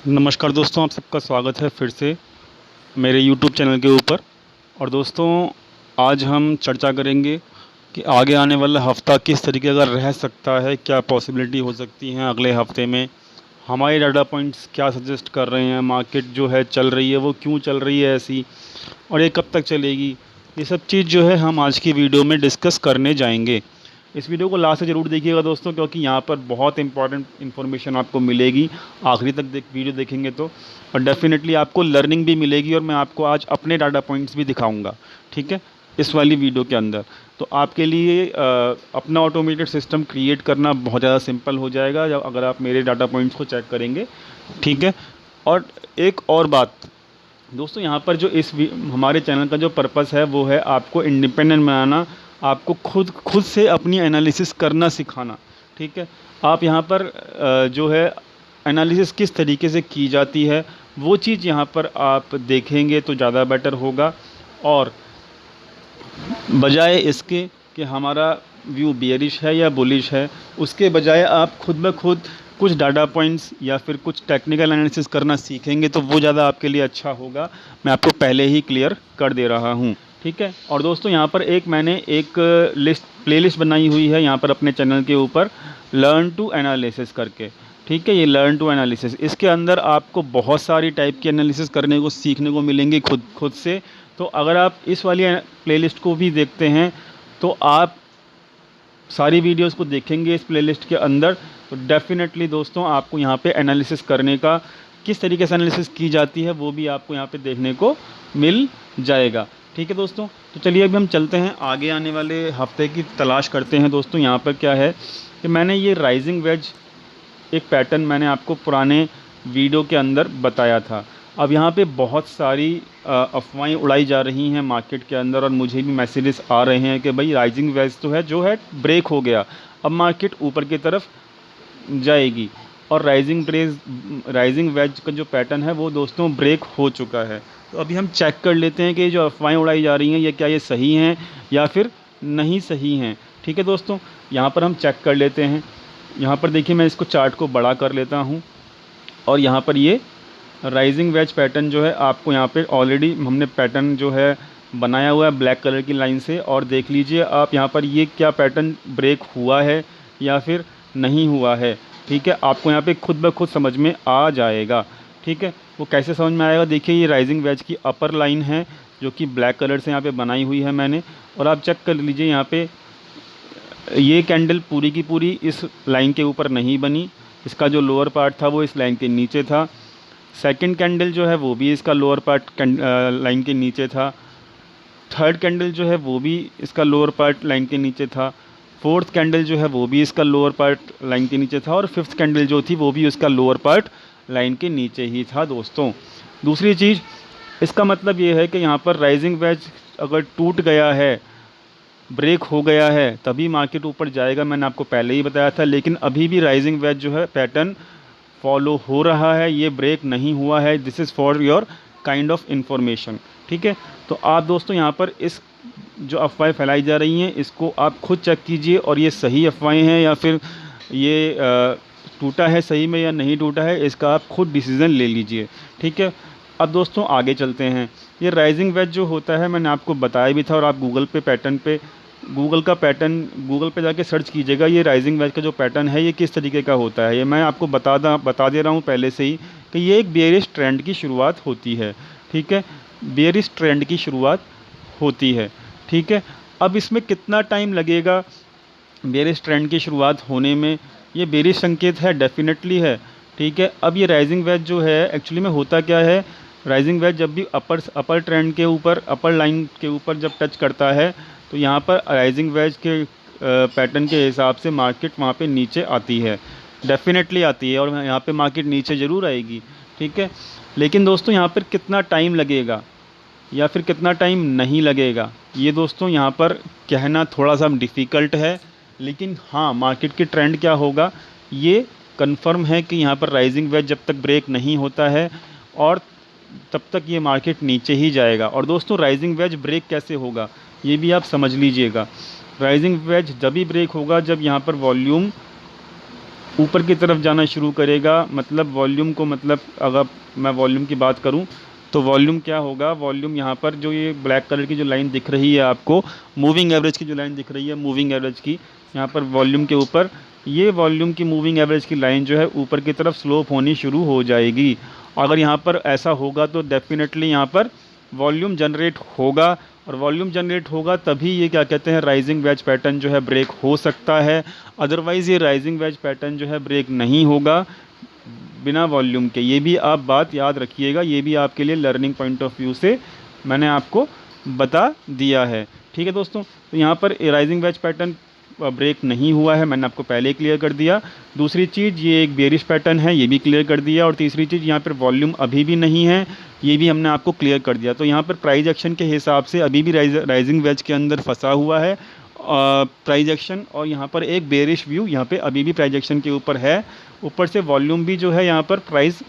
नमस्कार दोस्तों, आप सबका स्वागत है फिर से मेरे YouTube चैनल के ऊपर। और दोस्तों, आज हम चर्चा करेंगे कि आगे आने वाला हफ़्ता किस तरीके का रह सकता है, क्या पॉसिबिलिटी हो सकती हैं अगले हफ़्ते में, हमारे डाटा पॉइंट्स क्या सजेस्ट कर रहे हैं, मार्केट जो है चल रही है वो क्यों चल रही है ऐसी, और ये कब तक चलेगी। ये सब चीज़ जो है हम आज की वीडियो में डिस्कस करने जाएंगे। इस वीडियो को लास्ट से ज़रूर देखिएगा दोस्तों, क्योंकि यहाँ पर बहुत इंपॉर्टेंट इन्फॉर्मेशन आपको मिलेगी आखिरी तक वीडियो देखेंगे तो। और डेफिनेटली आपको लर्निंग भी मिलेगी, और मैं आपको आज अपने डाटा पॉइंट्स भी दिखाऊंगा, ठीक है, इस वाली वीडियो के अंदर। तो आपके लिए अपना ऑटोमेटेड सिस्टम क्रिएट करना बहुत ज़्यादा सिंपल हो जाएगा जब अगर आप मेरे डाटा पॉइंट्स को चेक करेंगे, ठीक है। और एक और बात दोस्तों, यहाँ पर जो हमारे चैनल का जो पर्पस है वो है आपको इंडिपेंडेंट बनाना, आपको खुद से अपनी एनालिसिस करना सिखाना, ठीक है। आप यहाँ पर जो है एनालिसिस किस तरीके से की जाती है वो चीज़ यहाँ पर आप देखेंगे तो ज़्यादा बेटर होगा। और बजाय इसके कि हमारा व्यू बेयरिश है या बुलिश है, उसके बजाय आप खुद ब खुद कुछ डाटा पॉइंट्स या फिर कुछ टेक्निकल एनालिसिस करना सीखेंगे तो वो ज़्यादा आपके लिए अच्छा होगा। मैं आपको पहले ही क्लियर कर दे रहा हूँ, ठीक है। और दोस्तों, यहाँ पर मैंने एक प्लेलिस्ट बनाई हुई है यहाँ पर अपने चैनल के ऊपर, लर्न टू एनालिसिस करके, ठीक है। ये लर्न टू एनालिसिस, इसके अंदर आपको बहुत सारी टाइप की एनालिसिस करने को सीखने को मिलेंगी खुद से। तो अगर आप इस वाली प्लेलिस्ट को भी देखते हैं तो आप सारी वीडियोस को देखेंगे इस प्लेलिस्ट के अंदर, तो डेफिनेटली दोस्तों आपको यहाँ पे एनालिसिस करने का, किस तरीके से एनालिसिस की जाती है वो भी आपको यहाँ पे देखने को मिल जाएगा, ठीक है दोस्तों। तो चलिए अभी हम चलते हैं आगे आने वाले हफ्ते की तलाश करते हैं। दोस्तों, यहाँ पर क्या है कि मैंने ये राइजिंग वेज एक पैटर्न मैंने आपको पुराने वीडियो के अंदर बताया था। अब यहाँ पे बहुत सारी अफवाहें उड़ाई जा रही हैं मार्केट के अंदर, और मुझे भी मैसेजेस आ रहे हैं कि भाई राइजिंग वेज तो है जो है ब्रेक हो गया, अब मार्केट ऊपर की तरफ जाएगी। और राइजिंग वेज का जो पैटर्न है वो दोस्तों ब्रेक हो चुका है। तो अभी हम चेक कर लेते हैं कि जो अफवाहें उड़ाई जा रही हैं ये क्या ये सही हैं या फिर नहीं सही हैं, ठीक है दोस्तों। यहाँ पर हम चेक कर लेते हैं। यहाँ पर देखिए, मैं इसको चार्ट को बड़ा कर लेता हूँ, और यहाँ पर ये राइजिंग वेज पैटर्न जो है आपको यहाँ पे ऑलरेडी हमने पैटर्न जो है बनाया हुआ है ब्लैक कलर की लाइन से। और देख लीजिए आप यहाँ पर ये क्या पैटर्न ब्रेक हुआ है या फिर नहीं हुआ है, ठीक है। आपको यहाँ पे खुद ब खुद समझ में आ जाएगा, ठीक है। वो कैसे समझ में आएगा, देखिए ये राइजिंग वेज की अपर लाइन है जो कि ब्लैक कलर से यहाँ पे बनाई हुई है मैंने। और आप चेक कर लीजिए, यहाँ पे ये कैंडल पूरी की पूरी इस लाइन के ऊपर नहीं बनी, इसका जो लोअर पार्ट था वो इस लाइन के नीचे था। सेकंड कैंडल जो है वो भी इसका लोअर पार्ट लाइन के नीचे था। थर्ड कैंडल जो है वो भी इसका लोअर पार्ट लाइन के नीचे था। फोर्थ कैंडल जो है वो भी इसका लोअर पार्ट लाइन के नीचे था। और फिफ्थ कैंडल जो थी वो भी उसका लोअर पार्ट लाइन के नीचे ही था दोस्तों। दूसरी चीज़, इसका मतलब ये है कि यहाँ पर राइजिंग वेज अगर टूट गया है, ब्रेक हो गया है, तभी मार्केट ऊपर जाएगा, मैंने आपको पहले ही बताया था। लेकिन अभी भी राइजिंग वेज जो है पैटर्न फॉलो हो रहा है, ये ब्रेक नहीं हुआ है। This is for your kind of information, ठीक है। तो आप दोस्तों यहाँ पर इस जो अफवाहें फैलाई जा रही हैं इसको आप खुद चेक कीजिए, और ये सही अफवाहें हैं या फिर ये टूटा है सही में या नहीं टूटा है, इसका आप खुद डिसीज़न ले लीजिए, ठीक है। अब दोस्तों आगे चलते हैं। ये राइजिंग वेज जो होता है मैंने आपको बताया भी था, और आप गूगल का पैटर्न गूगल पे जाके सर्च कीजिएगा, ये राइजिंग वेज का जो पैटर्न है ये किस तरीके का होता है। ये मैं आपको बता दे रहा हूँ पहले से ही कि ये एक बेयरिश ट्रेंड की शुरुआत होती है, ठीक है। बेयरिश ट्रेंड की शुरुआत होती है, ठीक है। अब इसमें कितना टाइम लगेगा बेयरिश ट्रेंड की शुरुआत होने में, ये बेयरिश संकेत है, डेफिनेटली है, ठीक है। अब ये राइजिंग वेज जो है एक्चुअली में होता क्या है, राइजिंग वेज जब भी अपर ट्रेंड के ऊपर, अपर लाइन के ऊपर जब टच करता है तो यहाँ पर राइजिंग वेज के पैटर्न के हिसाब से मार्केट वहाँ पे नीचे आती है, डेफिनेटली आती है, और यहाँ पे मार्केट नीचे ज़रूर आएगी, ठीक है। लेकिन दोस्तों यहाँ पर कितना टाइम लगेगा या फिर कितना टाइम नहीं लगेगा, ये दोस्तों यहाँ पर कहना थोड़ा सा डिफ़िकल्ट है। लेकिन हाँ, मार्केट की ट्रेंड क्या होगा ये कंफर्म है कि यहाँ पर राइजिंग वेज जब तक ब्रेक नहीं होता है और तब तक ये मार्केट नीचे ही जाएगा। और दोस्तों राइजिंग वेज ब्रेक कैसे होगा ये भी आप समझ लीजिएगा। राइजिंग वेज जब ही ब्रेक होगा जब यहाँ पर वॉल्यूम ऊपर की तरफ जाना शुरू करेगा। मतलब वॉल्यूम को, मतलब अगर मैं वॉल्यूम की बात करूं तो वॉल्यूम क्या होगा, वॉल्यूम यहाँ पर जो ये ब्लैक कलर की जो लाइन दिख रही है आपको, मूविंग एवरेज की जो लाइन दिख रही है, मूविंग एवरेज की, यहाँ पर वॉल्यूम के ऊपर ये वॉल्यूम की मूविंग एवरेज की लाइन जो है ऊपर की तरफ स्लोप होनी शुरू हो जाएगी। अगर यहाँ पर ऐसा होगा तो डेफिनेटली यहाँ पर वॉल्यूम जनरेट होगा, और वॉल्यूम जनरेट होगा तभी ये क्या कहते हैं, राइजिंग वेज पैटर्न जो है ब्रेक हो सकता है। अदरवाइज़ ये राइजिंग वेज पैटर्न जो है ब्रेक नहीं होगा बिना वॉल्यूम के। ये भी आप बात याद रखिएगा, ये भी आपके लिए लर्निंग पॉइंट ऑफ व्यू से मैंने आपको बता दिया है। ठीक है दोस्तों, तो यहाँ पर राइजिंग वेज पैटर्न ब्रेक नहीं हुआ है, मैंने आपको पहले क्लियर कर दिया। दूसरी चीज़, ये एक बेरिश पैटर्न है, ये भी क्लियर कर दिया। और तीसरी चीज़, यहाँ पर वॉल्यूम अभी भी नहीं है, ये भी हमने आपको क्लियर कर दिया। तो यहाँ पर प्राइस एक्शन के हिसाब से अभी भी राइजिंग वेज के अंदर फंसा हुआ है प्राइस एक्शन, और यहाँ पर एक बेरिश व्यू यहाँ पे अभी भी प्राइस एक्शन के ऊपर है। ऊपर से वॉल्यूम भी जो है यहाँ पर प्राइस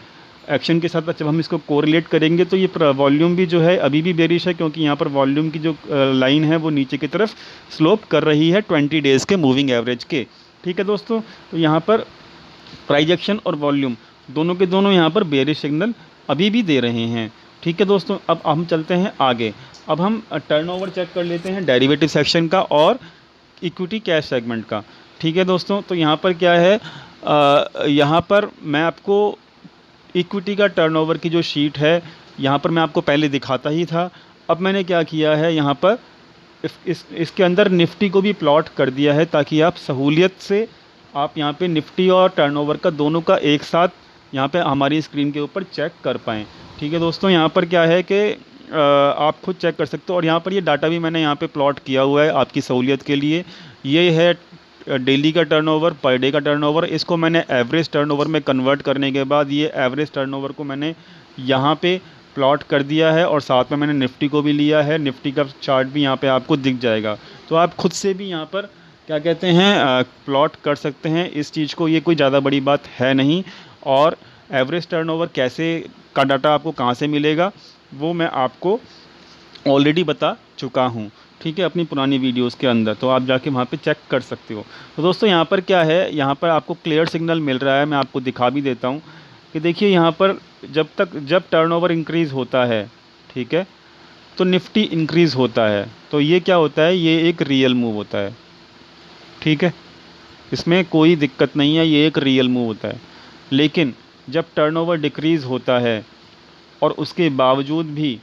एक्शन के साथ जब हम इसको कोरिलेट करेंगे तो ये वॉल्यूम भी जो है अभी भी बेरिश है, क्योंकि यहाँ पर वॉल्यूम की जो लाइन है वो नीचे की तरफ स्लोप कर रही है 20 डेज़ के मूविंग एवरेज के। ठीक है दोस्तों, तो यहाँ पर प्राइस एक्शन और वॉल्यूम दोनों के दोनों यहाँ पर बेरिश सिग्नल अभी भी दे रहे हैं। ठीक है दोस्तों, अब हम चलते हैं आगे। अब हम टर्नओवर चेक कर लेते हैं डेरिवेटिव सेक्शन का और इक्विटी कैश सेगमेंट का। ठीक है दोस्तों, तो यहाँ पर क्या है, यहाँ पर मैं आपको इक्विटी का टर्नओवर की जो शीट है यहाँ पर मैं आपको पहले दिखाता ही था। अब मैंने क्या किया है, यहाँ पर इसके अंदर निफ्टी को भी प्लॉट कर दिया है, ताकि आप सहूलियत से आप यहाँ पे निफ्टी और टर्नओवर का दोनों का एक साथ यहाँ पे हमारी स्क्रीन के ऊपर चेक कर पाएँ। ठीक है दोस्तों, यहाँ पर क्या है कि आप खुद चेक कर सकते हो, और यहाँ पर ये डाटा भी मैंने यहाँ पे प्लॉट किया हुआ है आपकी सहूलियत के लिए। ये है डेली का टर्नओवर, पर डे का टर्नओवर। इसको मैंने एवरेज टर्नओवर में कन्वर्ट करने के बाद ये एवरेज टर्नओवर को मैंने यहाँ पे प्लॉट कर दिया है, और साथ में मैंने निफ्टी को भी लिया है। निफ्टी का चार्ट भी यहाँ पे आपको दिख जाएगा, तो आप खुद से भी यहाँ पर क्या कहते हैं प्लॉट कर सकते हैं इस चीज़ को। ये कोई ज़्यादा बड़ी बात है नहीं। और एवरेज टर्नओवर कैसे का डाटा आपको कहाँ से मिलेगा वो मैं आपको ऑलरेडी बता चुका हूँ। ठीक है, अपनी पुरानी वीडियोस के अंदर, तो आप जाके वहाँ पे चेक कर सकते हो। तो दोस्तों यहाँ पर क्या है, यहाँ पर आपको क्लियर सिग्नल मिल रहा है, मैं आपको दिखा भी देता हूँ कि देखिए यहाँ पर जब टर्नओवर इंक्रीज़ होता है, ठीक है, तो निफ्टी इंक्रीज़ होता है। तो ये क्या होता है, ये एक रियल मूव होता है। ठीक है, इसमें कोई दिक्कत नहीं है, ये एक रियल मूव होता है। लेकिन जब टर्नओवर डिक्रीज़ होता है और उसके बावजूद भी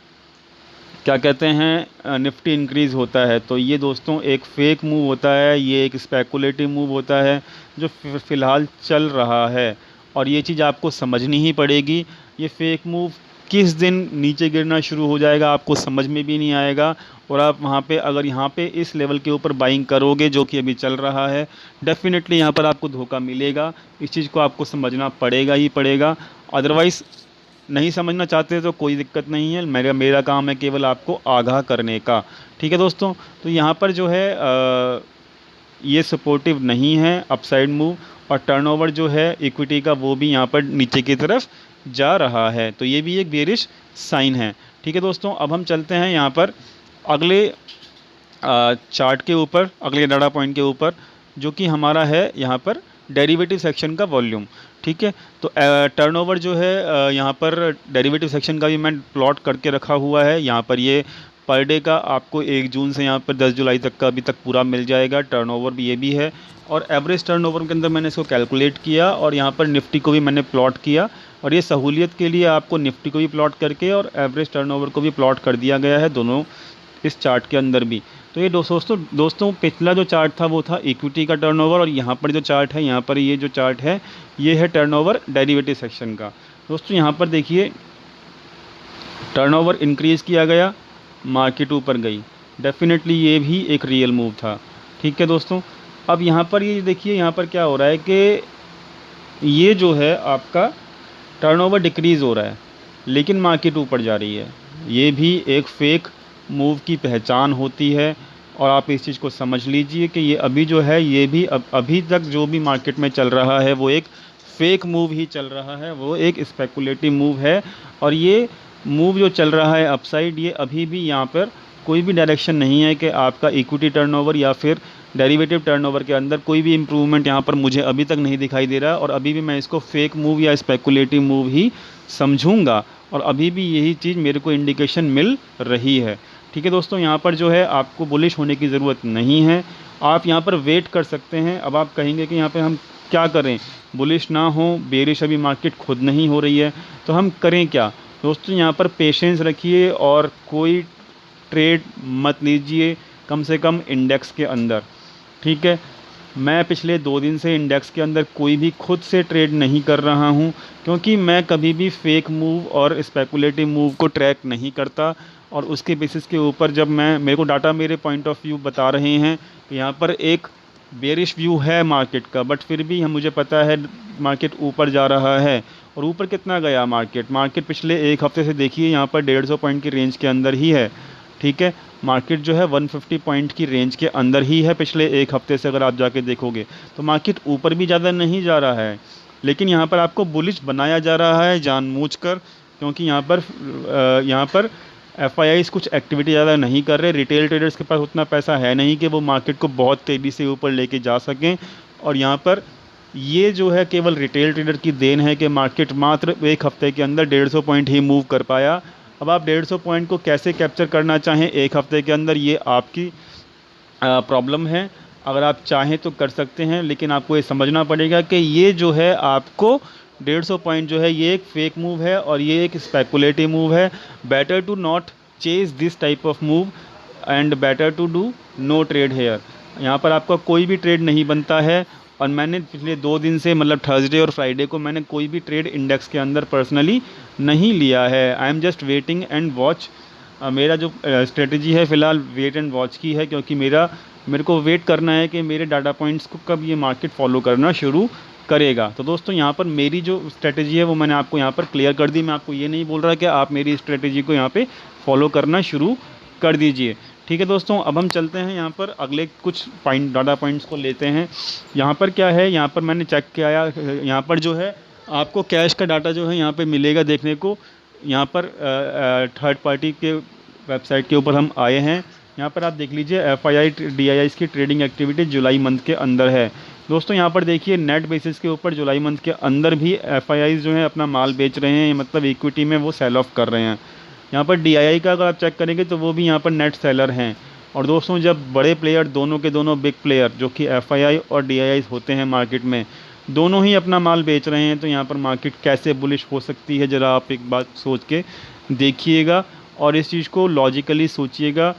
क्या कहते हैं निफ्टी इंक्रीज़ होता है, तो ये दोस्तों एक फ़ेक मूव होता है, ये एक स्पेकुलेटिव मूव होता है जो फ़िलहाल चल रहा है। और ये चीज़ आपको समझनी ही पड़ेगी। ये फ़ेक मूव किस दिन नीचे गिरना शुरू हो जाएगा आपको समझ में भी नहीं आएगा, और आप वहाँ पे अगर यहाँ पे इस लेवल के ऊपर बाइंग करोगे जो कि अभी चल रहा है, डेफ़िनेटली यहाँ पर आपको धोखा मिलेगा। इस चीज़ को आपको समझना पड़ेगा ही पड़ेगा। अदरवाइज़ नहीं समझना चाहते तो कोई दिक्कत नहीं है, मेरा काम है केवल आपको आगाह करने का। ठीक है दोस्तों, तो यहाँ पर जो है ये सपोर्टिव नहीं है अपसाइड मूव, और टर्नओवर जो है इक्विटी का वो भी यहाँ पर नीचे की तरफ जा रहा है, तो ये भी एक बेरिश साइन है। ठीक है दोस्तों, अब हम चलते हैं यहाँ पर अगले चार्ट के ऊपर, अगले डाटा पॉइंट के ऊपर, जो कि हमारा है यहाँ पर डेरिवेटिव सेक्शन का वॉल्यूम। ठीक है, तो टर्नओवर जो है यहाँ पर डेरिवेटिव सेक्शन का भी मैं प्लॉट करके रखा हुआ है। यहाँ पर ये पर डे का आपको 1 जून से यहाँ पर 10 जुलाई तक का अभी तक पूरा मिल जाएगा। टर्नओवर भी ये भी है, और एवरेज टर्नओवर के अंदर मैंने इसको कैलकुलेट किया, और यहाँ पर निफ्टी को भी मैंने प्लॉट किया। और ये सहूलियत के लिए आपको निफ्टी को भी प्लॉट करके और एवरेज टर्नओवर को भी प्लॉट कर दिया गया है, दोनों इस चार्ट के अंदर भी। तो ये दोस्तों पिछला जो चार्ट था वो था इक्विटी का टर्नओवर, और यहाँ पर जो चार्ट है, यहाँ पर ये जो चार्ट है ये है टर्नओवर डेरिवेटिव सेक्शन का। दोस्तों यहाँ पर देखिए टर्नओवर इंक्रीज़ किया गया, मार्केट ऊपर गई, डेफिनेटली ये भी एक रियल मूव था। ठीक है दोस्तों, अब यहाँ पर ये देखिए यहाँ पर क्या हो रहा है कि ये जो है आपका टर्नओवर डिक्रीज़ हो रहा है लेकिन मार्केट ऊपर जा रही है। ये भी एक फ़ेक मूव की पहचान होती है, और आप इस चीज़ को समझ लीजिए कि ये अभी जो है ये भी अभी तक जो भी मार्केट में चल रहा है वो एक फ़ेक मूव ही चल रहा है, वो एक स्पेकुलेटिव मूव है। और ये मूव जो चल रहा है अपसाइड, ये अभी भी यहाँ पर कोई भी डायरेक्शन नहीं है कि आपका इक्विटी टर्नओवर या फिर डेरिवेटिव टर्नओवर के अंदर कोई भी इम्प्रूवमेंट यहाँ पर मुझे अभी तक नहीं दिखाई दे रहा, और अभी भी मैं इसको फेक मूव या स्पेकुलेटिव मूव ही समझूंगा, और अभी भी यही चीज़ मेरे को इंडिकेशन मिल रही है। ठीक है दोस्तों, यहाँ पर जो है आपको बुलिश होने की ज़रूरत नहीं है, आप यहाँ पर वेट कर सकते हैं। अब आप कहेंगे कि यहाँ पे हम क्या करें, बुलिश ना हो, बेरिश अभी मार्केट खुद नहीं हो रही है, तो हम करें क्या दोस्तों? यहाँ पर पेशेंस रखिए और कोई ट्रेड मत लीजिए, कम से कम इंडेक्स के अंदर। ठीक है, मैं पिछले 2 दिन से इंडेक्स के अंदर कोई भी खुद से ट्रेड नहीं कर रहा हूँ, क्योंकि मैं कभी भी फेक मूव और स्पेकुलेटिव मूव को ट्रैक नहीं करता, और उसके बेसिस के ऊपर जब मेरे को डाटा मेरे पॉइंट ऑफ व्यू बता रहे हैं कि यहाँ पर एक बेरिश व्यू है मार्केट का, बट फिर भी मुझे पता है मार्केट ऊपर जा रहा है। और ऊपर कितना गया मार्केट पिछले 1 हफ्ते से देखिए यहाँ पर 150 पॉइंट की रेंज के अंदर ही है। ठीक है, मार्केट जो है 150 पॉइंट की रेंज के अंदर ही है पिछले 1 हफ्ते से, अगर आप जाके देखोगे तो मार्केट ऊपर भी ज़्यादा नहीं जा रहा है, लेकिन यहाँ पर आपको बुलिश बनाया जा रहा है जानबूझकर, क्योंकि यहाँ पर एफआईआईज़ कुछ एक्टिविटी ज़्यादा नहीं कर रहे। रिटेल ट्रेडर्स के पास उतना पैसा है नहीं कि वो मार्केट को बहुत तेज़ी से ऊपर लेके जा सकें, और यहाँ पर ये जो है केवल रिटेल ट्रेडर की देन है कि मार्केट मात्र 1 हफ्ते के अंदर 150 पॉइंट ही मूव कर पाया। अब आप 150 पॉइंट को कैसे कैप्चर करना चाहें 1 हफ्ते के अंदर, ये आपकी प्रॉब्लम है। अगर आप चाहें तो कर सकते हैं, लेकिन आपको ये समझना पड़ेगा कि ये जो है आपको 150 पॉइंट जो है ये एक फेक मूव है और ये एक स्पेकुलेटिव मूव है। Better to not chase this type of move and better to do no trade here. यहाँ पर आपका कोई भी ट्रेड नहीं बनता है, और मैंने पिछले 2 दिन से मतलब थर्सडे और फ्राइडे को मैंने कोई भी ट्रेड इंडेक्स के अंदर पर्सनली नहीं लिया है। I am just waiting and watch. मेरा जो स्ट्रेटजी है फ़िलहाल वेट एंड वॉच की है, क्योंकि मेरे को वेट करना है कि मेरे डाटा पॉइंट्स को कब ये मार्केट फॉलो करना शुरू करेगा। तो दोस्तों यहाँ पर मेरी जो स्ट्रेटजी है वो मैंने आपको यहाँ पर क्लियर कर दी। मैं आपको ये नहीं बोल रहा कि आप मेरी स्ट्रेटजी को यहाँ पे फॉलो करना शुरू कर दीजिए। ठीक है दोस्तों, अब हम चलते हैं यहाँ पर अगले कुछ डाटा पॉइंट्स को लेते हैं। यहाँ पर क्या है, यहाँ पर मैंने चेक किया, यहाँ पर जो है आपको कैश का डाटा जो है यहाँ पे मिलेगा देखने को। यहाँ पर थर्ड पार्टी के वेबसाइट के ऊपर हम आए हैं। यहाँ पर आप देख लीजिए एफआईआई डीआईआईज़ की ट्रेडिंग एक्टिविटी जुलाई मंथ के अंदर है। दोस्तों यहाँ पर देखिए नेट बेसिस के ऊपर जुलाई मंथ के अंदर भी एफआईआईज़ जो है अपना माल बेच रहे हैं, मतलब इक्विटी में वो सेल ऑफ कर रहे हैं। यहाँ पर डीआईआई का अगर आप चेक करेंगे तो वो भी यहाँ पर नेट सेलर हैं। और दोस्तों जब बड़े प्लेयर दोनों के दोनों बिग प्लेयर जो कि एफआईआई और डीआईआई होते हैं मार्केट में, दोनों ही अपना माल बेच रहे हैं, तो यहाँ पर मार्केट कैसे बुलिश हो सकती है, ज़रा आप एक बात सोच के देखिएगा और इस चीज़ को लॉजिकली सोचिएगा।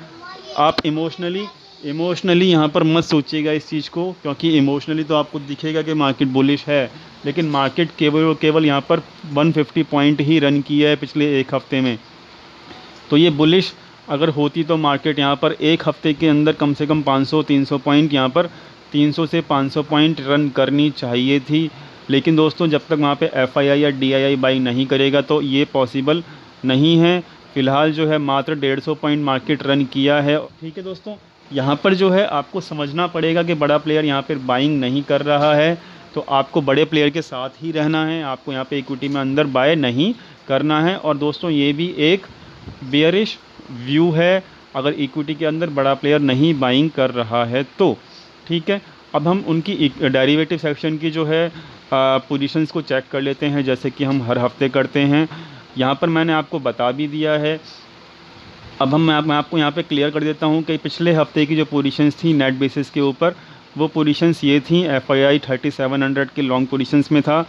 आप इमोशनली यहाँ पर मत सोचिएगा इस चीज़ को, क्योंकि इमोशनली तो आपको दिखेगा कि मार्केट बुलिश है, लेकिन मार्केट केवल और केवल यहाँ पर 150 पॉइंट ही रन किया है पिछले 1 हफ्ते में। तो ये बुलिश अगर होती तो मार्केट यहाँ पर 1 हफ्ते के अंदर कम से कम 500-300 पॉइंट, यहाँ पर 300 से 500 पॉइंट रन करनी चाहिए थी। लेकिन दोस्तों जब तक वहाँ पे एफआईआई या डीआईआई बाई नहीं करेगा तो ये पॉसिबल नहीं है। फ़िलहाल जो है मात्र 150 पॉइंट मार्केट रन किया है। ठीक है दोस्तों, यहाँ पर जो है आपको समझना पड़ेगा कि बड़ा प्लेयर यहाँ पर बाइंग नहीं कर रहा है, तो आपको बड़े प्लेयर के साथ ही रहना है, आपको यहाँ पे इक्विटी में अंदर बाय नहीं करना है। और दोस्तों ये भी एक बेयरिश व्यू है अगर इक्विटी के अंदर बड़ा प्लेयर नहीं बाइंग कर रहा है तो। ठीक है, अब हम उनकी डेरिवेटिव सेक्शन की जो है पोजीशंस को चेक कर लेते हैं, जैसे कि हम हर हफ्ते करते हैं। यहाँ पर मैंने आपको बता भी दिया है। अब मैं आपको यहाँ पे क्लियर कर देता हूँ कि पिछले हफ्ते की जो पोजीशंस थी नेट बेसिस के ऊपर, वो पोजीशंस ये थी। एफआईआई 3700 के लॉन्ग पोजीशंस में था।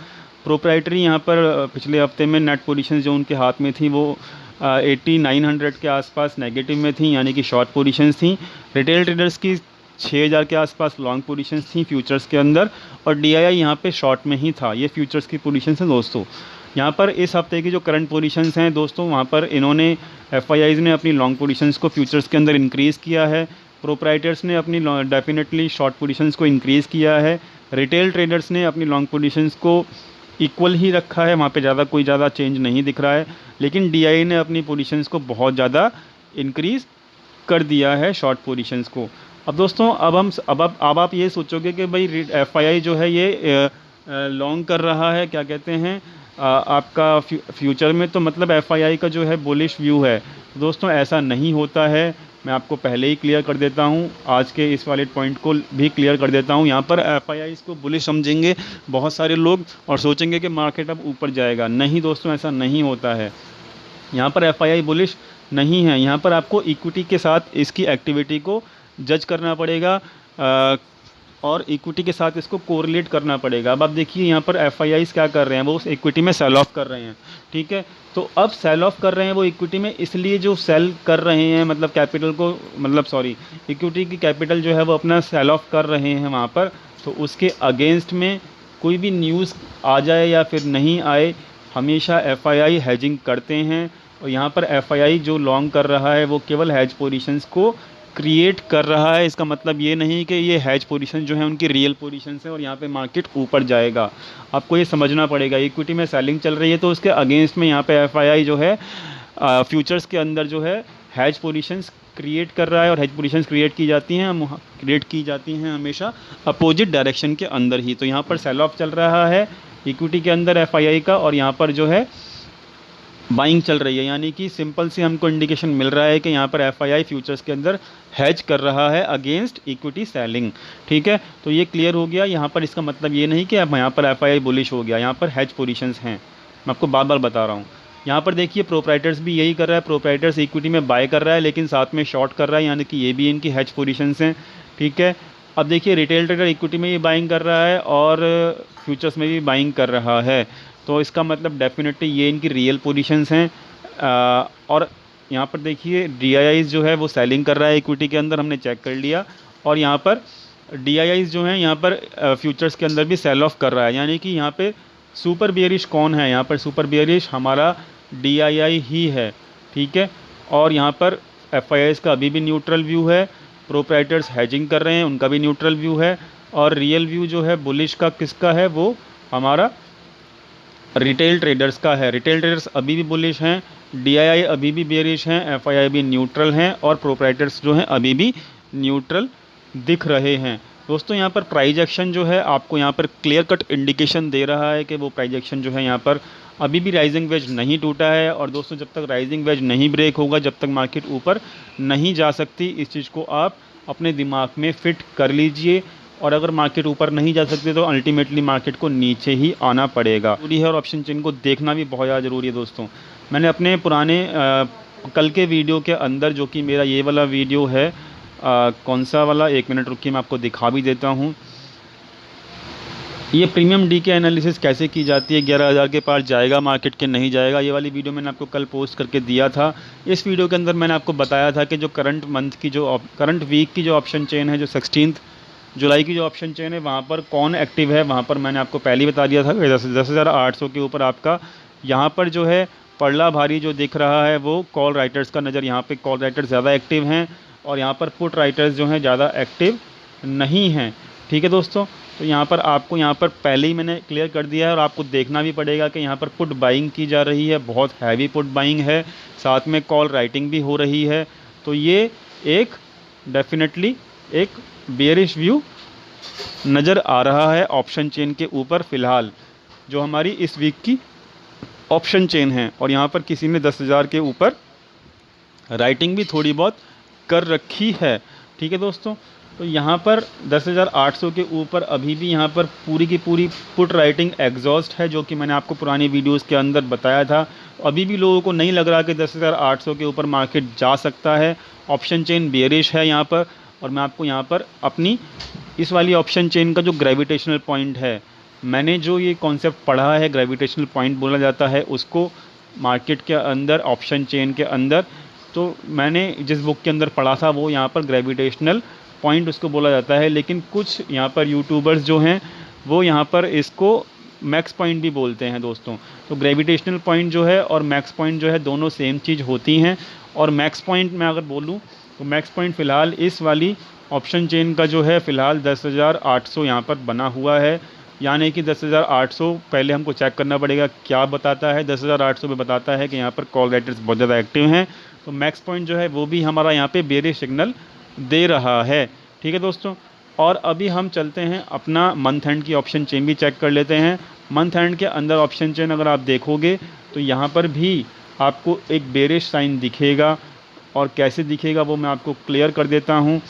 प्रोप्राइटरी यहाँ पर पिछले हफ्ते में नेट पोजीशंस जो उनके हाथ में थी वो 8900 के आसपास नेगेटिव में थी, यानी कि शॉर्ट पोजीशंस थी। रिटेल ट्रेडर्स की 6000 के आसपास लॉन्ग पोजीशंस थी फ्यूचर्स के अंदर, और डीआईआई यहाँ पे शॉर्ट में ही था। ये फ्यूचर्स की पोजीशंस हैं दोस्तों। यहाँ पर इस हफ्ते की जो करंट पोजीशंस हैं दोस्तों, वहाँ पर इन्होंने एफआईआईज़ ने अपनी लॉन्ग पोजीशंस को फ्यूचर्स के अंदर इंक्रीज़ किया है। प्रोप्राइटर्स ने अपनी डेफिनेटली शॉर्ट पोजीशंस को इंक्रीज़ किया है। रिटेल ट्रेडर्स ने अपनी लॉन्ग पोजीशंस को इक्वल ही रखा है, वहाँ पे कोई ज़्यादा चेंज नहीं दिख रहा है। लेकिन डीआईआई ने अपनी पोजीशंस को बहुत ज़्यादा इंक्रीज़ कर दिया है शॉर्ट पोजीशंस को। अब दोस्तों अब आप ये सोचोगे कि भाई एफआईआई जो है ये लॉन्ग कर रहा है, क्या कहते हैं आपका फ्यूचर में, तो मतलब एफआईआई का जो है बुलिश व्यू है। दोस्तों ऐसा नहीं होता है। मैं आपको पहले ही क्लियर कर देता हूँ, आज के इस वाले पॉइंट को भी क्लियर कर देता हूँ। यहाँ पर एफआईआई को बुलिश समझेंगे बहुत सारे लोग और सोचेंगे कि मार्केट अब ऊपर जाएगा। नहीं दोस्तों, ऐसा नहीं होता है। यहाँ पर एफआईआई बुलिश नहीं है। यहाँ पर आपको इक्विटी के साथ इसकी एक्टिविटी को जज करना पड़ेगा और इक्विटी के साथ इसको कोरिलेट करना पड़ेगा। अब आप देखिए यहाँ पर एफआईआईज़ क्या कर रहे हैं, वो उस इक्विटी में सेल ऑफ कर रहे हैं, ठीक है। तो अब सेल ऑफ कर रहे हैं वो इक्विटी में, इसलिए जो सेल कर रहे हैं मतलब कैपिटल को, मतलब सॉरी, इक्विटी की कैपिटल जो है वो अपना सेल ऑफ कर रहे हैं वहाँ पर। तो उसके अगेंस्ट में कोई भी न्यूज़ आ जाए या फिर नहीं आए, हमेशा एफआईआई हेजिंग करते हैं। और यहाँ पर एफआईआई जो लॉन्ग कर रहा है वो केवल हेज पोजीशंस को क्रिएट कर रहा है। इसका मतलब ये नहीं कि ये हेज पोजीशन जो है उनकी रियल पोजीशंस है और यहाँ पे मार्केट ऊपर जाएगा। आपको ये समझना पड़ेगा, इक्विटी में सेलिंग चल रही है तो उसके अगेंस्ट में यहाँ पे एफआईआई जो है फ्यूचर्स के अंदर जो है हेज पोजीशंस क्रिएट कर रहा है। और हेज पोजीशंस क्रिएट की जाती हैं हमेशा अपोजिट डायरेक्शन के अंदर ही। तो यहाँ पर सेल ऑफ चल रहा है इक्विटी के अंदर एफआईआई का, और यहाँ पर जो है बाइंग चल रही है। यानी कि सिंपल सी हमको इंडिकेशन मिल रहा है कि यहाँ पर एफआईआई फ्यूचर्स के अंदर हेज कर रहा है अगेंस्ट इक्विटी सेलिंग, ठीक है। तो ये क्लियर हो गया। यहाँ पर इसका मतलब ये नहीं कि अब यहाँ पर एफआईआई बुलिश हो गया, यहाँ पर हेज पोजीशंस हैं, मैं आपको बार बार बता रहा हूँ। यहाँ पर देखिए प्रोप्राइटर्स भी यही कर रहा है, प्रोप्राइटर्स इक्विटी में बाय कर रहा है लेकिन साथ में शॉर्ट कर रहा है, यानी कि ये भी इनकी हेज पोजीशंस हैं, ठीक है। अब देखिए रिटेल ट्रेडर इक्विटी में भी बाइंग कर रहा है और फ्यूचर्स में भी बाइंग कर रहा है। तो इसका मतलब डेफिनेटली ये इनकी रियल पोजीशंस हैं। और यहाँ पर देखिए डीआईआईज़ जो है वो सेलिंग कर रहा है इक्विटी के अंदर, हमने चेक कर लिया। और यहाँ पर डीआईआईज़ जो हैं यहाँ पर फ्यूचर्स के अंदर भी सेल ऑफ कर रहा है। यानी कि यहाँ पे सुपर बियरिश कौन है, यहाँ पर सुपर बियरिश हमारा डीआईआई ही है, ठीक है। और यहाँ पर एफआईआईज़ का अभी भी न्यूट्रल व्यू है, प्रोप्राइटर्स हेजिंग कर रहे हैं उनका भी न्यूट्रल व्यू है, और रियल व्यू जो है बुलिश का किसका है, वो हमारा रिटेल ट्रेडर्स का है। रिटेल ट्रेडर्स अभी भी बुलिश हैं, डीआईआई अभी भी बेरिश हैं, एफआईआई भी न्यूट्रल हैं, और प्रोप्राइटर्स जो हैं अभी भी न्यूट्रल दिख रहे हैं। दोस्तों यहाँ पर प्राइस एक्शन जो है आपको यहाँ पर क्लियर कट इंडिकेशन दे रहा है कि वो प्राइस एक्शन जो है यहाँ पर अभी भी राइजिंग वेज नहीं टूटा है। और दोस्तों जब तक राइजिंग वेज नहीं ब्रेक होगा, जब तक मार्केट ऊपर नहीं जा सकती, इस चीज़ को आप अपने दिमाग में फिट कर लीजिए। और अगर मार्केट ऊपर नहीं जा सकते तो अल्टीमेटली मार्केट को नीचे ही आना पड़ेगा, जरूरी है। और ऑप्शन चेन को देखना भी बहुत ज़्यादा ज़रूरी है दोस्तों। मैंने अपने पुराने कल के वीडियो के अंदर, जो कि मेरा ये वाला वीडियो है, कौन सा वाला, एक मिनट रुकिए मैं आपको दिखा भी देता हूँ। ये प्रीमियम डी के एनालिसिस कैसे की जाती है, 11,000 के पार जाएगा मार्केट के नहीं जाएगा, ये वाली वीडियो मैंने आपको कल पोस्ट करके दिया था। इस वीडियो के अंदर मैंने आपको बताया था कि जो करंट वीक की जो ऑप्शन चेन है, जो 16 जुलाई की जो ऑप्शन चेन है, वहाँ पर कौन एक्टिव है। वहाँ पर मैंने आपको पहले ही बता दिया था कि 10,800 के ऊपर आपका यहाँ पर जो है पड़ला भारी जो दिख रहा है वो कॉल राइटर्स का नज़र, यहाँ पे कॉल राइटर्स ज़्यादा एक्टिव हैं और यहाँ पर पुट राइटर्स जो हैं ज़्यादा एक्टिव नहीं हैं, ठीक है दोस्तों। तो यहाँ पर आपको यहाँ पर पहले ही मैंने क्लियर कर दिया है, और आपको देखना भी पड़ेगा कि यहाँ पर पुट बाइंग की जा रही है, बहुत हैवी पुट बाइंग है, साथ में कॉल राइटिंग भी हो रही है। तो ये एक डेफिनेटली एक बेयरिश व्यू नज़र आ रहा है ऑप्शन चेन के ऊपर फ़िलहाल, जो हमारी इस वीक की ऑप्शन चेन है। और यहाँ पर किसी ने 10,000 के ऊपर राइटिंग भी थोड़ी बहुत कर रखी है, ठीक है दोस्तों। तो यहाँ पर 10,800 के ऊपर अभी भी यहाँ पर पूरी की पूरी पुट राइटिंग एग्जॉस्ट है, जो कि मैंने आपको पुरानी वीडियोस के अंदर बताया था। अभी भी लोगों को नहीं लग रहा कि 10,800 के ऊपर मार्केट जा सकता है। ऑप्शन चेन बेयरिश है यहाँ पर। और मैं आपको यहाँ पर अपनी इस वाली ऑप्शन चेन का जो ग्रेविटेशनल पॉइंट है, मैंने जो ये कॉन्सेप्ट पढ़ा है, ग्रेविटेशनल पॉइंट बोला जाता है उसको मार्केट के अंदर, ऑप्शन चेन के अंदर। तो मैंने जिस बुक के अंदर पढ़ा था वो यहाँ पर ग्रेविटेशनल पॉइंट उसको बोला जाता है। लेकिन कुछ यहाँ पर यूट्यूबर्स जो हैं वो यहाँ पर इसको मैक्स पॉइंट भी बोलते हैं दोस्तों। तो ग्रेविटेशनल पॉइंट जो है और मैक्स पॉइंट जो है दोनों सेम चीज़ होती हैं। और मैक्स पॉइंट मैं अगर बोलूँ तो मैक्स पॉइंट फ़िलहाल इस वाली ऑप्शन चेन का जो है फ़िलहाल 10,800 यहाँ पर बना हुआ है। यानी कि 10,800 पहले हमको चेक करना पड़ेगा क्या बताता है। 10,800 पे बताता है कि यहाँ पर कॉल राइटर्स बहुत ज़्यादा एक्टिव हैं। तो मैक्स पॉइंट जो है वो भी हमारा यहाँ पे बेयरिश सिग्नल दे रहा है, ठीक है दोस्तों। और अभी हम चलते हैं अपना मंथ एंड की ऑप्शन चेन भी चेक कर लेते हैं। मंथ एंड के अंदर ऑप्शन चेन अगर आप देखोगे तो यहाँ पर भी आपको एक बेयरिश साइन दिखेगा। और कैसे दिखेगा वो मैं आपको क्लियर कर देता हूँ।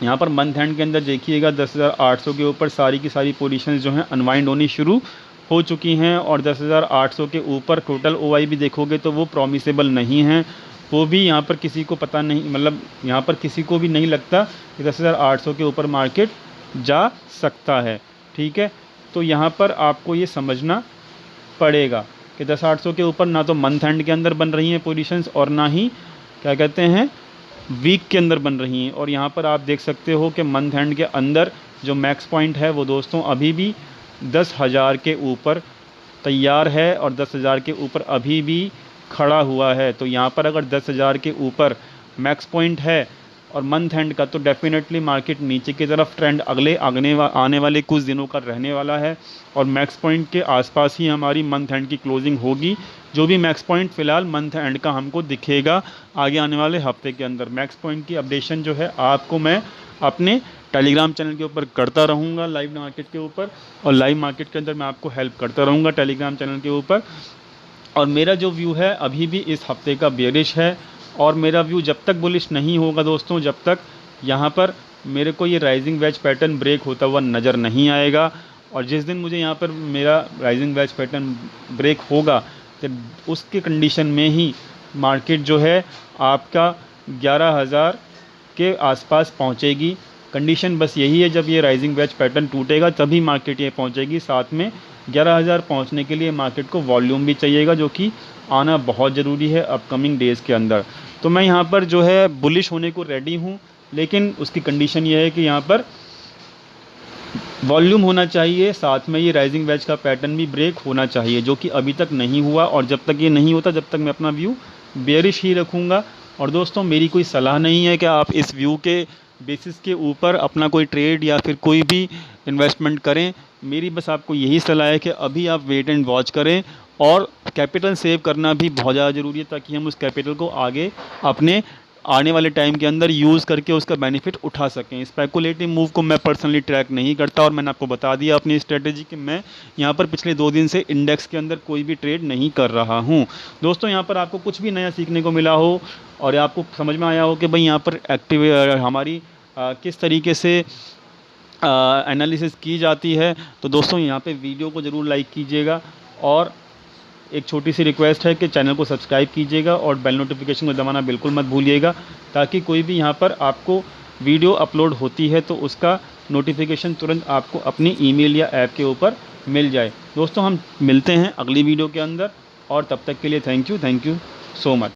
यहाँ पर मंथ एंड के अंदर देखिएगा 10,800 के ऊपर सारी की सारी पोजीशंस जो हैं अनवाइंड होनी शुरू हो चुकी हैं, और 10,800 के ऊपर टोटल ओआई भी देखोगे तो वो प्रॉमिसेबल नहीं है। वो भी यहाँ पर किसी को पता नहीं, मतलब यहाँ पर किसी को भी नहीं लगता कि 10,800 के ऊपर मार्केट जा सकता है। ठीक है, तो यहाँ पर आपको ये समझना पड़ेगा कि 10,800 के ऊपर ना तो मंथ एंड के अंदर बन रही हैं पोजीशंस और ना ही क्या कहते हैं वीक के अंदर बन रही हैं। और यहाँ पर आप देख सकते हो कि मंथ एंड के अंदर जो मैक्स पॉइंट है वो दोस्तों अभी भी 10,000 के ऊपर तैयार है और 10,000 के ऊपर अभी भी खड़ा हुआ है। तो यहाँ पर अगर 10,000 के ऊपर मैक्स पॉइंट है और मंथ एंड का, तो डेफिनेटली मार्केट नीचे की तरफ ट्रेंड आने वाले कुछ दिनों का रहने वाला है और मैक्स पॉइंट के आसपास ही हमारी मंथ एंड की क्लोजिंग होगी। जो भी मैक्स पॉइंट फ़िलहाल मंथ एंड का हमको दिखेगा आगे आने वाले हफ्ते के अंदर। मैक्स पॉइंट की अपडेशन जो है आपको मैं अपने टेलीग्राम चैनल के ऊपर करता रहूँगा लाइव मार्केट के ऊपर, और लाइव मार्केट के अंदर मैं आपको हेल्प करता रहूँगा टेलीग्राम चैनल के ऊपर। और मेरा जो व्यू है अभी भी इस हफ्ते का बेयरिश है, और मेरा व्यू जब तक बुलिश नहीं होगा दोस्तों, जब तक यहाँ पर मेरे को ये राइजिंग वेज पैटर्न ब्रेक होता हुआ नज़र नहीं आएगा। और जिस दिन मुझे यहाँ पर मेरा राइजिंग वेज पैटर्न ब्रेक होगा तो उसके कंडीशन में ही मार्केट जो है आपका 11,000 के आसपास पहुँचेगी। कंडीशन बस यही है, जब ये राइजिंग वेज पैटर्न टूटेगा तभी मार्केट ये पहुँचेगी। साथ में 11,000 पहुँचने के लिए मार्केट को वॉल्यूम भी चाहिएगा, जो कि आना बहुत ज़रूरी है अपकमिंग डेज़ के अंदर। तो मैं यहाँ पर जो है बुलिश होने को रेडी हूँ, लेकिन उसकी कंडीशन ये है कि यहाँ पर वॉल्यूम होना चाहिए, साथ में ये राइजिंग वेज का पैटर्न भी ब्रेक होना चाहिए, जो कि अभी तक नहीं हुआ। और जब तक ये नहीं होता जब तक मैं अपना व्यू बेयरिश ही रखूँगा। और दोस्तों मेरी कोई सलाह नहीं है कि आप इस व्यू के बेसिस के ऊपर अपना कोई ट्रेड या फिर कोई भी इन्वेस्टमेंट करें। मेरी बस आपको यही सलाह है कि अभी आप वेट एंड वॉच करें, और कैपिटल सेव करना भी बहुत ज़्यादा ज़रूरी है, ताकि हम उस कैपिटल को आगे अपने आने वाले टाइम के अंदर यूज़ करके उसका बेनिफिट उठा सकें। स्पेकुलेटिव मूव को मैं पर्सनली ट्रैक नहीं करता, और मैंने आपको बता दिया अपनी स्ट्रेटेजी कि मैं यहाँ पर पिछले 2 दिन से इंडेक्स के अंदर कोई भी ट्रेड नहीं कर रहा हूँ। दोस्तों यहाँ पर आपको कुछ भी नया सीखने को मिला हो और आपको समझ में आया हो कि भाई यहाँ पर हमारी किस तरीके से एनालिसिस की जाती है, तो दोस्तों यहाँ पे वीडियो को ज़रूर लाइक कीजिएगा, और एक छोटी सी रिक्वेस्ट है कि चैनल को सब्सक्राइब कीजिएगा और बेल नोटिफिकेशन को दबाना बिल्कुल मत भूलिएगा, ताकि कोई भी यहाँ पर आपको वीडियो अपलोड होती है तो उसका नोटिफिकेशन तुरंत आपको अपनी ईमेल या ऐप के ऊपर मिल जाए। दोस्तों हम मिलते हैं अगली वीडियो के अंदर, और तब तक के लिए थैंक यू सो मच।